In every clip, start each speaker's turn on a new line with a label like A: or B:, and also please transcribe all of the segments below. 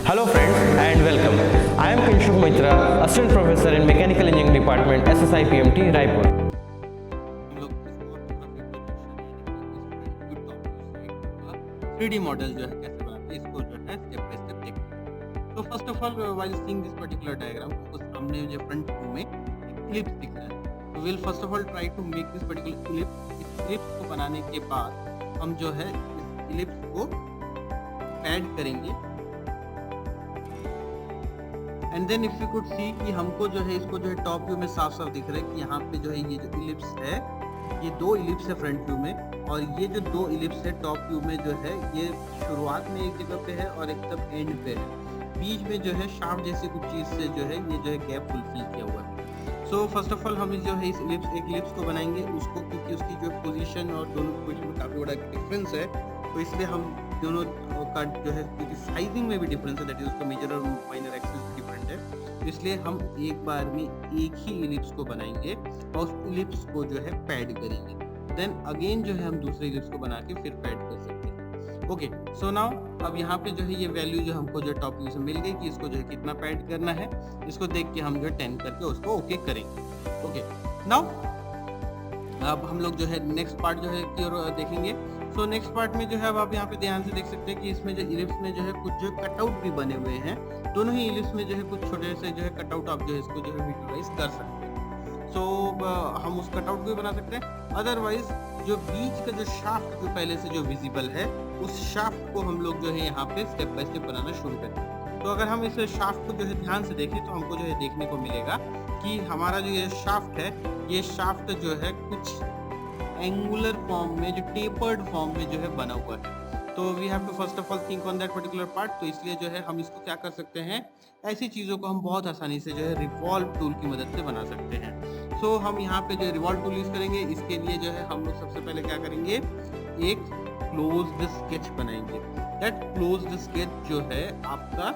A: Hello friends and welcome. I am Kinshuk Mitra, Assistant Professor in Mechanical Engineering Department, SSI PMT, Raipur.
B: हम लोग इसको project 3D model जो है कैसे बनाते हैं इसको जो है स्टेप बाय स्टेप देखते हैं। तो first of all while seeing this particular diagram, आपको सामने जो फ्रंट व्यू में इलिप्स दिख रहा है। तो will first of all try to make this particular ellipse. इस इलिप्स को बनाने के बाद हम जो है इस इलिप्स को ऐड करेंगे and then if you could see कि हमको जो है इसको जो है टॉप व्यू में साफ साफ दिख रहा है कि यहाँ पे जो है ये जो इलिप्स है, ये दो इलिप्स है फ्रंट व्यू में, और ये जो दो इलिप्स है टॉप व्यू में जो है ये शुरुआत में एक जगह पे है और एकदम एंड पे है। बीच में जो है शाफ्ट जैसी कुछ चीज से जो है ये जो है गैप फुलफिल किया हुआ है। सो फर्स्ट ऑफ ऑल हम जो है इस इलिप्स को बनाएंगे उसको, क्योंकि उसकी जो पोजीशन और दोनों पोजीशन में काफी बड़ा डिफरेंस है, तो इसलिए हम दोनों का जो है क्योंकि साइजिंग में भी डिफरेंस है, दैट इज उसका मेजर और माइनर एक्सिस डिफरेंट है, तो इसलिए हम एक बार में एक ही इलिप्स को बनाएंगे और उस इलिप्स को जो है पैड करेंगे। देन अगेन जो है हम दूसरे इलिप्स को बना के फिर पैड कर सकते हैं। ओके, सो नाउ अब यहाँ पे जो है ये वैल्यू जो हमको जो टॉप व्यू से मिल गई कि इसको जो है कितना पैड करना है, इसको देख के हम जो है 10 करके उसको ओके करेंगे। ओके, नाउ अब हम लोग जो है नेक्स्ट पार्ट जो है की ओर देखेंगे। सो नेक्स्ट पार्ट में जो है अब आप यहाँ पे ध्यान से देख सकते हैं कि इसमें जो इलिप्स में जो है कुछ जो कटआउट भी बने हुए हैं। दोनों ही इलिप्स में जो है कुछ छोटे से जो है कटआउट आप जो है इसको जो है विजुअलाइज कर सकते हैं। सो हम उस कटआउट को भी बना सकते हैं। अदरवाइज जो बीच का जो शाफ्ट जो पहले से जो विजिबल है, उस शाफ्ट को हम लोग जो है यहाँ पे स्टेप बाय स्टेप बनाना शुरू करें। तो अगर हम इस शाफ्ट को जो है ध्यान से देखें तो हमको जो है देखने को मिलेगा कि हमारा जो ये शाफ्ट है, ये शाफ्ट जो है कुछ एंगुलर फॉर्म में, जो टेपर्ड फॉर्म में जो है बना हुआ है। तो we have to first of all think on that particular part. तो इसलिए जो है हम इसको क्या कर सकते हैं, ऐसी चीज़ों को हम बहुत आसानी से जो है रिवॉल्व टूल की मदद से बना सकते हैं। सो हम यहाँ पे जो रिवॉल्व टूल यूज करेंगे। इसके लिए जो है हम लोग सबसे पहले क्या करेंगे, एक क्लोज्ड स्केच बनाएंगे। दैट क्लोज्ड स्केच जो है आपका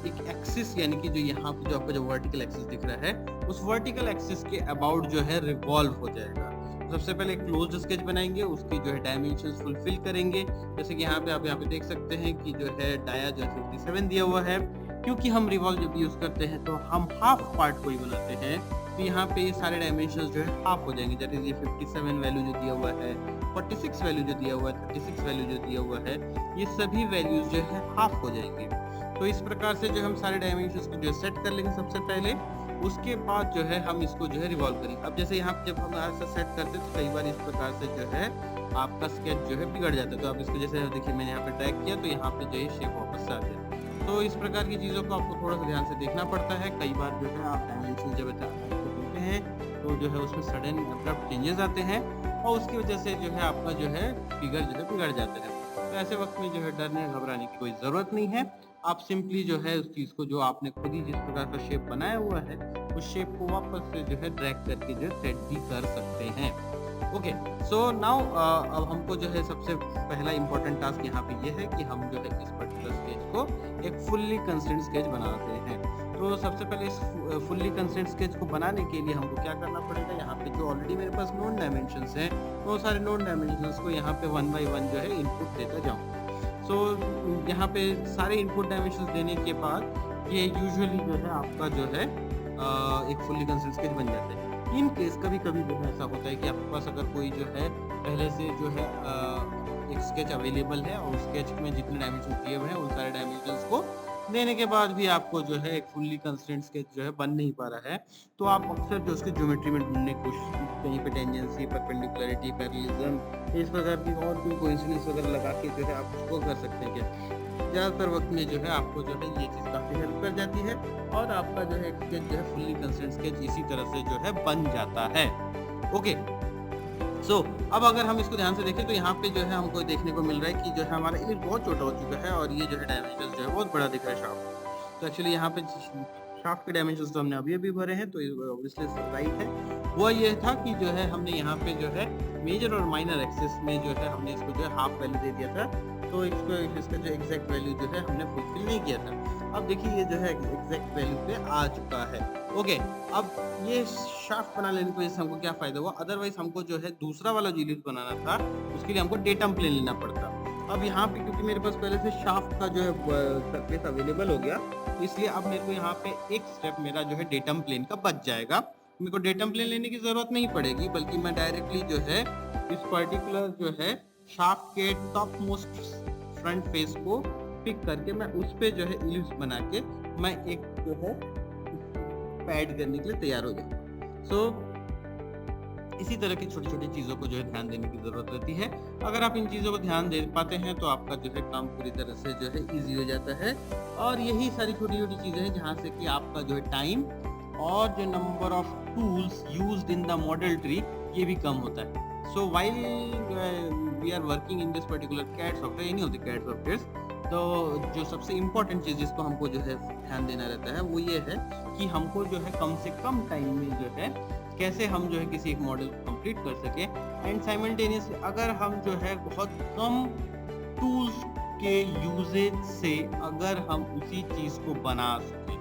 B: एक एक्सिस, यानी कि जो यहाँ पे जो आपका जो वर्टिकल एक्सिस दिख रहा है, उस वर्टिकल एक्सिस के अबाउट जो है रिवॉल्व हो जाएगा। सबसे पहले क्लोज्ड स्केच बनाएंगे, उसकी जो है डायमेंशंस फुलफिल करेंगे। जैसे कि यहाँ पे आप देख सकते हैं कि जो है डाया जो है 57 दिया हुआ है। क्योंकि हम रिवॉल्व जब यूज करते हैं तो हम हाफ पार्ट को ही बनाते हैं, तो यहाँ पे ये सारे डायमेंशंस जो है हाफ हो जाएंगे। दैट इज ये 57 वैल्यू जो दिया हुआ है, 46 वैल्यू जो दिया हुआ है, 36 वैल्यू जो दिया हुआ है, ये सभी वैल्यूज जो है हाफ हो जाएंगे। तो इस प्रकार से जो हम सारे डायमेंशंस को जो सेट कर लेंगे सबसे पहले। उसके बाद जो है हम इसको जो है रिवॉल्व करेंगे। अब जैसे यहाँ जब हम ऐसा सेट करते हैं तो कई बार इस प्रकार से जो है आपका स्केच जो है बिगड़ जाता है। तो आप इसको जैसे देखिए मैंने यहाँ पे ड्रैग किया तो यहाँ पे जो है शेप वापस आ गया। तो इस प्रकार की चीज़ों को आपको थोड़ा सा ध्यान से देखना पड़ता है। कई बार जो है आप डायमेंशन जब देखते हैं तो जो है उसमें सडन अब्रप्ट चेंजेस आते हैं और उसकी वजह से जो है आपका जो है फिगर जो है बिगड़ जाता है। तो ऐसे वक्त में जो है डरने घबराने की कोई ज़रूरत नहीं है। आप सिंपली जो है उस चीज़ को जो आपने खुद ही जिस प्रकार का शेप बनाया हुआ है, उस शेप को वापस से जो है ड्रैग करके जो सेट भी कर सकते हैं। ओके, सो नाउ अब हमको जो है सबसे पहला इंपॉर्टेंट टास्क यहाँ पे ये है कि हम जो है इस पर्टिकुलर स्केच को एक फुल्ली कंस्ट्रेंट स्केच बनाते हैं। तो सबसे पहले इस फुल्ली कंस्ट्रेंट स्केच को बनाने के लिए हमको क्या करना पड़ेगा, यहाँ पे जो ऑलरेडी मेरे पास नोन डायमेंशंस हैं, वो सारे नोन डायमेंशंस को यहाँ पे 1 बाय 1 जो है इनपुट देता जाऊँ। सो यहाँ पे सारे इनपुट डायमेंशंस देने के बाद ये यूजुअली जो है आपका जो है एक फुल्ली कंस्ट्रेंट स्केच बन जाता है। इन केस कभी कभी जो है ऐसा होता है कि आपके पास अगर कोई जो है पहले से जो है एक स्केच अवेलेबल है और उस स्केच में जितने डायमेंशन दिए हुए हैं उन सारे डायमेंशंस को देने के बाद भी आपको जो है एक फुल्ली कंस्ट्रेंट स्केच जो है बन नहीं पा रहा है, तो आप अक्सर जो उसके ज्योमेट्री में ढूंढने की कोशिश, कहीं पे टेंजेंसी, परपेंडिकुलरिटी, पैरेललिज्म, इस प्रकार की और भी कोइंसिडेंस वगैरह लगा के जो है आप उसको कर सकते हैं। क्या ज़्यादातर वक्त में जो है आपको जो है ये चीज़ काफ़ी हेल्प कर जाती है और आपका जो है स्केच जो है फुल्ली कंस्ट्रेंट स्केच इसी तरह से जो है बन जाता है। ओके, सो अब अगर हम इसको ध्यान से देखें तो यहाँ पे जो है हमको देखने को मिल रहा है कि जो है हमारा इलिप्स बहुत छोटा हो चुका है और ये जो है डायमेंशन जो है बहुत बड़ा दिख रहा है शाफ्ट। तो एक्चुअली यहाँ पे शाफ्ट के डायमेंशंस तो हमने अभी भरे हैं, तो ऑब्वियसली राइट है। वो ये था कि जो है हमने यहाँ पे जो है मेजर और माइनर एक्सिस में जो है हमने इसको जो है हाफ वैल्यू दे दिया था, तो इसका जो एग्जैक्ट वैल्यू जो है हमने फुलफिल नहीं किया था। अब देखिए ये जो है एग्जैक्ट वैल्यू पे आ चुका है। ओके, अब ये शाफ्ट बना लेने की वजह से हमको क्या फायदा हुआ, अदरवाइज हमको जो है दूसरा वाला जो इलिप्स बनाना था उसके लिए हमको डेटम प्लेन लेना पड़ता। अब यहाँ पे क्योंकि मेरे पास पहले से शाफ्ट का जो है सरफेस अवेलेबल हो गया, तो इसलिए अब मेरे को यहाँ पे एक स्टेप मेरा जो है डेटम प्लेन का बच जाएगा। मेरे को डेटम प्लेन लेने की जरूरत नहीं पड़ेगी, बल्कि मैं डायरेक्टली जो है इस पर्टिकुलर जो है शाफ्ट के टॉप मोस्ट फ्रंट फेस को पिक करके मैं उस पे जो है इलिप्स बना के मैं एक जो है पैड करने के लिए तैयार हो जाऊंगा। सो इसी तरह की छोटी छोटी चीज़ों को जो है ध्यान देने की ज़रूरत रहती है। अगर आप इन चीज़ों को ध्यान दे पाते हैं तो आपका जो है काम पूरी तरह से जो है ईजी हो जाता है। और यही सारी छोटी छोटी चीज़ें हैं जहाँ से कि आपका जो है टाइम और जो number of tools used in the model tree ये भी कम होता है। So while we are working in this particular CAD software, any of the CAD softwares, तो जो सबसे इम्पोर्टेंट चीज़ जिसको हमको जो है ध्यान देना रहता है वो ये है कि हमको जो है कम से कम टाइम में जो है कैसे हम जो है किसी एक मॉडल को कंप्लीट कर सके। एंड साइमल्टेनियसली अगर हम जो है बहुत कम टूल्स के यूजेज से अगर हम उसी चीज़ को बना सके,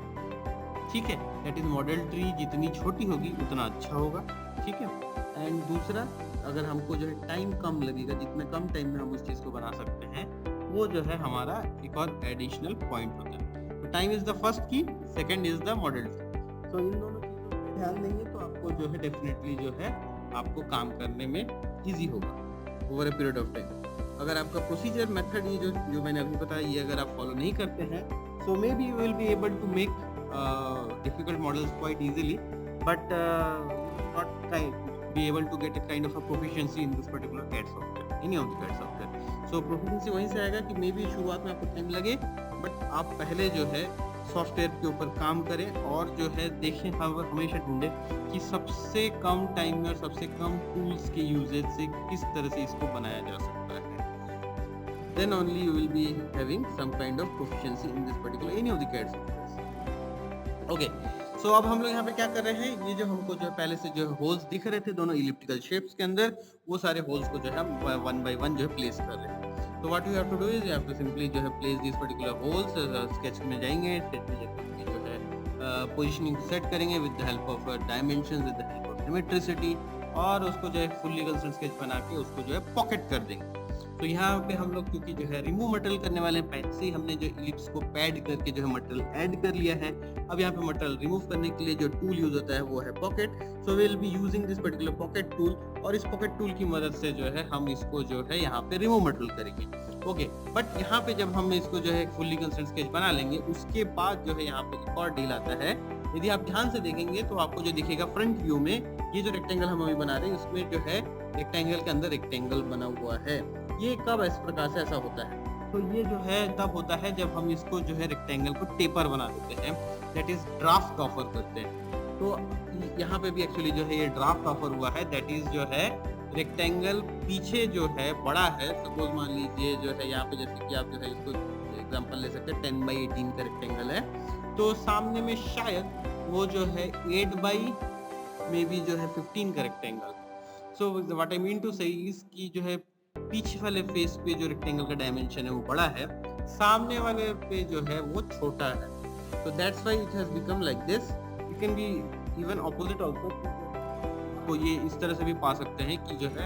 B: ठीक है, दैट इज मॉडल ट्री जितनी छोटी होगी उतना अच्छा होगा, ठीक है। एंड दूसरा, अगर हमको जो है टाइम कम लगेगा, जितने कम टाइम में हम उस चीज़ को बना सकते हैं, वो जो है हमारा एक और एडिशनल पॉइंट होता है। तो टाइम इज द फर्स्ट की, second is the model tree. तो इन दोनों चीज़ों पर ध्यान देंगे तो आपको जो है डेफिनेटली जो है आपको काम करने में इजी होगा over a period of time. अगर आपका प्रोसीजर मेथड ये जो मैंने अभी बताया ये अगर आप फॉलो नहीं करते हैं, so maybe you will be able to make difficult models quite easily, but not be able to get a kind of a proficiency in this particular CAD software, any of the CAD software. So proficiency वहीं से आएगा कि may be शुरुआत में आपको time लगे, but आप पहले जो है सॉफ्टवेयर के ऊपर काम करें और जो है देखें, हमेशा ढूंढें कि सबसे कम टाइम में और सबसे कम टूल्स के यूजेज से किस तरह से इसको बनाया जा सकता है। Then only you will be having some kind of proficiency in this particular any of the CAD software. Okay, so अब हम लोग यहाँ पे क्या कर रहे हैं, ये जो हमको जो है पहले से जो है होल्स दिख रहे थे दोनों इलिप्टिकल शेप्स के अंदर, वो सारे होल्स को जो है हम वन बाय वन जो है प्लेस कर रहे हैं। तो what you have to do is you have to simply जो है place this particular holes. Sketch में जाएंगे, स्केच में जाकर जो है पोजीशनिंग सेट करेंगे with the help of dimensions, with the help of symmetricity, और उसको जो है फुल्ली कंस्ट्रक्ट स्केच बना के उसको जो है पॉकेट कर देंगे। तो यहाँ पे हम लोग क्योंकि जो है रिमूव मटेरियल करने वाले हैं, पहले से ही हमने जो इलिप्स को पैड करके जो है मटेरियल ऐड कर लिया है। अब यहाँ पे मटेरियल रिमूव करने के लिए जो टूल यूज होता है वो है pocket. So we will be using this particular pocket tool, और इस पॉकेट टूल की मदद से जो है हम इसको जो है यहाँ पे रिमूव मटेरियल करेंगे। ओके, बट यहाँ पे जब हम इसको जो है फुल्ली कंस्ट्रक्ट स्केच बना लेंगे, उसके बाद जो है यहाँ पे एक और डील आता है। यदि आप ध्यान से देखेंगे तो आपको जो दिखेगा फ्रंट व्यू में, ये जो रेक्टेंगल हम अभी बना रहे हैं उसमें जो है रेक्टेंगल के अंदर रेक्टेंगल बना हुआ है। ये कब इस प्रकार से ऐसा होता है, तो ये जो है तब होता है जब हम इसको जो है रेक्टेंगल को टेपर बना देते हैं, दैट इज ड्राफ्ट ऑफर करते हैं। तो यहाँ पे भी एक्चुअली जो है ये ड्राफ्ट ऑफर हुआ है, दैट इज जो है रेक्टेंगल पीछे जो है बड़ा है। सपोज मान लीजिए जो है यहाँ पे जैसे कि आप जो है इसको एग्जांपल ले सकते हैं, 10x18 का रेक्टेंगल है, तो सामने में शायद वो जो है 8x मे बी जो है 15 का rectangle. So what I mean to say is कि जो है पीछे वाले फेस पे जो रेक्टेंगल का डायमेंशन है वो बड़ा है, सामने वाले पे जो है वो छोटा है। तो that's why it has become like this. You can be even opposite also, तो ये इस तरह से भी पा सकते हैं कि जो है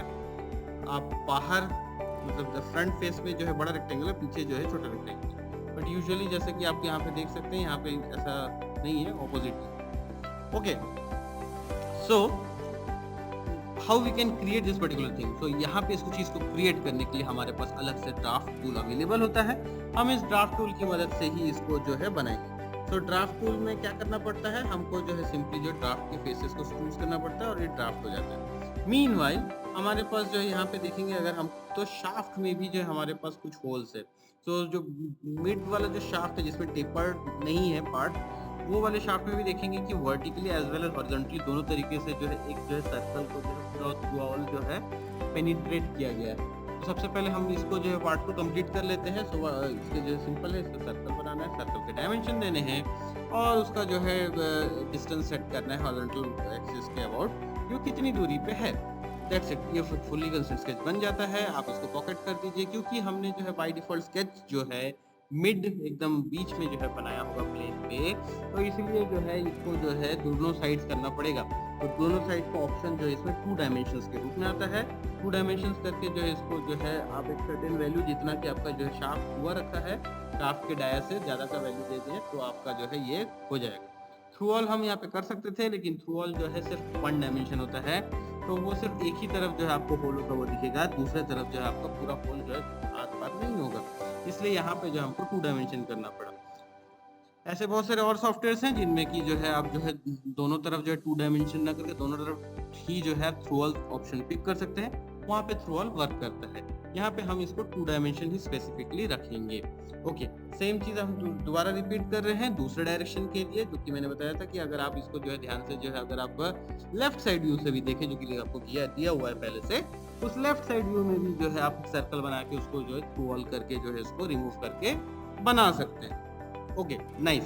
B: आप बाहर मतलब फ्रंट फेस में जो है बड़ा रेक्टेंगल है, पीछे जो है छोटा रेक्टेंगल। बट यूजुअली जैसे कि आप यहाँ पे देख सकते हैं, यहाँ पे ऐसा नहीं है, ऑपोजिट है। Okay, so how we can create this particular thing. So यहाँ पे इसको चीज़ को क्रिएट करने के लिए हमारे पास अलग से ड्राफ्ट टूल अवेलेबल होता है। हम इस ड्राफ्ट टूल की मदद से ही इसको जो है बनाएंगे। तो ड्राफ्ट टूल में क्या करना पड़ता है, हमको जो है सिंपली जो ड्राफ्ट के फेसेस को चूज करना पड़ता है और ये ड्राफ्ट हो जाता है। मीनवाइल हमारे पास जो है यहाँ पे देखेंगे अगर हम, तो शाफ्ट में भी जो है हमारे पास कुछ होल्स है। तो जो मिड वाला जो शाफ्ट है जिसमें टेपर्ड नहीं है पार्ट, वो वाले शाफ्ट में भी देखेंगे कि vertically as well as horizontally दोनों तरीके से जो है एक जो है सर्कल को जो है पूरा थ्रूआउट जो है पेनिट्रेट किया गया है। तो सबसे पहले हम इसको जो है पार्ट को कंप्लीट कर लेते हैं। सो इसके जो सिंपल है, इसको सर्कल बनाना है, सर्कल के डायमेंशन देने हैं और उसका जो है डिस्टेंस सेट करना है हॉरिजॉन्टल एक्सिस के अबाउट, जो कितनी दूरी पे है। दैट्स इट, ये फुल्ली कंस्ट्रक्ट स्केच बन जाता है। आप इसको पॉकेट कर दीजिए, क्योंकि हमने जो है बाय डिफॉल्ट स्केच जो है मिड एकदम बीच में जो है बनाया होगा प्लेन पे, तो इसलिए जो है इसको जो है दोनों साइड्स करना पड़ेगा। तो दोनों साइड का ऑप्शन जो है इसमें 2 डायमेंशंस के रूप में आता है। 2 डायमेंशंस करके जो है इसको जो है आप एक सर्टेन वैल्यू जितना कि आपका जो है शाफ्ट हुआ रखा है, शाफ्ट के डाया से ज़्यादा का वैल्यू दे दें तो आपका जो है ये हो जाएगा। थ्रू ऑल हम यहाँ पे कर सकते थे, लेकिन थ्रू ऑल जो है सिर्फ 1 डायमेंशन होता है, तो वो सिर्फ एक ही तरफ जो है आपको होल होता हुआ दिखेगा, दूसरे तरफ जो है आपका पूरा होल जो है आस-पास नहीं होगा। इसलिए यहाँ पे जो हमको 2 डायमेंशन करना पड़ा। ऐसे बहुत सारे और सॉफ्टवेयर्स हैं जिनमें कि जो है आप जो है दोनों तरफ जो है 2 डायमेंशन ना करके दोनों तरफ ही जो है थ्रू ऑल ऑप्शन पिक कर सकते हैं, वहाँ पे थ्रू ऑल वर्क करता है। यहाँ पे हम इसको 2 डायमेंशन ही स्पेसिफिकली रखेंगे। ओके, सेम चीज़ हम दोबारा रिपीट कर रहे हैं दूसरे डायरेक्शन के लिए, जो कि मैंने बताया था कि अगर आप इसको जो है ध्यान से जो है अगर आप लेफ्ट साइड व्यू से भी देखें, जो कि आपको दिया हुआ है पहले से, उस लेफ्ट साइड व्यू में भी जो है आप सर्कल बना के उसको जो है थ्रू ऑल करके जो है इसको रिमूव करके बना सकते हैं। Okay, nice.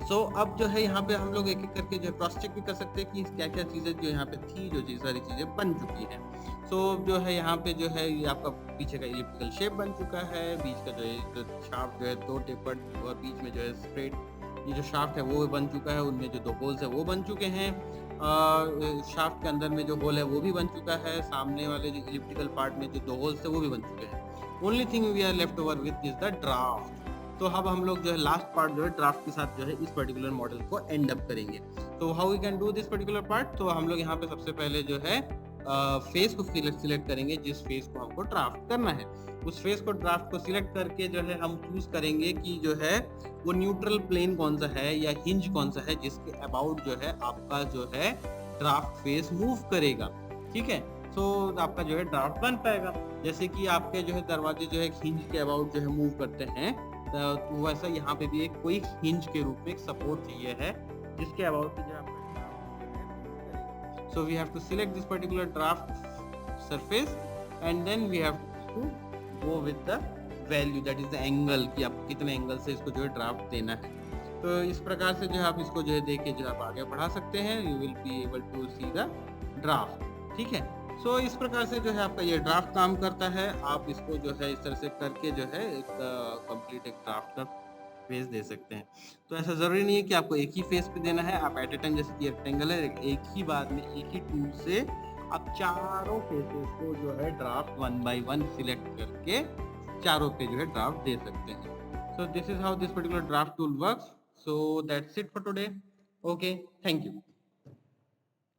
B: सो अब जो है यहाँ पे हम लोग एक-एक करके जो है क्रॉस चेक भी कर सकते हैं कि क्या-क्या चीज़ें जो यहाँ पे थी, जो सारी चीज़ें बन चुकी हैं। सो जो है यहाँ पे जो है ये आपका पीछे का इलिप्टिकल शेप बन चुका है, बीच का जो है जो शाफ्ट जो है 2 टेपर्ड और बीच में जो है स्ट्रेट ये जो शाफ्ट है वो बन चुका है, उनमें जो 2 होल्स है वो बन चुके हैं। शाफ्ट के अंदर में जो होल है वो भी बन चुका है, सामने वाले जो इलिप्टिकल पार्ट में जो 2 होल्स है वो भी बन चुके हैं। Only thing we are left over with is the draft. तो अब हम लोग जो है लास्ट पार्ट जो है ड्राफ्ट के साथ जो है इस पर्टिकुलर मॉडल को एंड अप करेंगे। तो how we can do this particular part, तो हम लोग यहाँ पे सबसे पहले जो है फेस को सिलेक्ट करेंगे, जिस फेस को हमको ड्राफ्ट करना है। उस फेस को ड्राफ्ट को सिलेक्ट करके जो है हम चूज करेंगे कि जो है वो न्यूट्रल प्लेन कौन सा है या हिंज कौन सा है जिसके अबाउट जो है आपका जो है ड्राफ्ट फेस मूव करेगा। ठीक है, तो आपका जो है ड्राफ्ट बन पाएगा। जैसे कि आपके जो है दरवाजे जो है हिंज के अबाउट जो है मूव करते हैं, तो वैसा यहाँ पे भी एक कोई हिंज के रूप में एक सपोर्ट चाहिए है जिसके अबाउट जो है so we have to select this particular draft surface and then we have to go with the value, that is the angle, कि आपको कितने एंगल से इसको जो है ड्राफ्ट देना है। तो इस प्रकार से जो है आप इसको जो है देख के जो आप आगे बढ़ा सकते हैं, you will be able to see the draft। ठीक है, सो इस प्रकार से जो है आपका ये ड्राफ्ट काम करता है। आप इसको जो है इस तरह से करके जो है एक कंप्लीट एक ड्राफ्ट का फेस दे सकते हैं। तो ऐसा ज़रूरी नहीं है कि आपको एक ही फेस पे देना है, आप एट ए टाइम जैसे कि रेक्टेंगल है एक ही बार में एक ही टूल से आप चारों फेसेस को जो है ड्राफ्ट 1 by 1 सिलेक्ट करके चारों पे जो है ड्राफ्ट दे सकते हैं। So this is how this particular draft tool works. So that's it for today. Okay, thank you.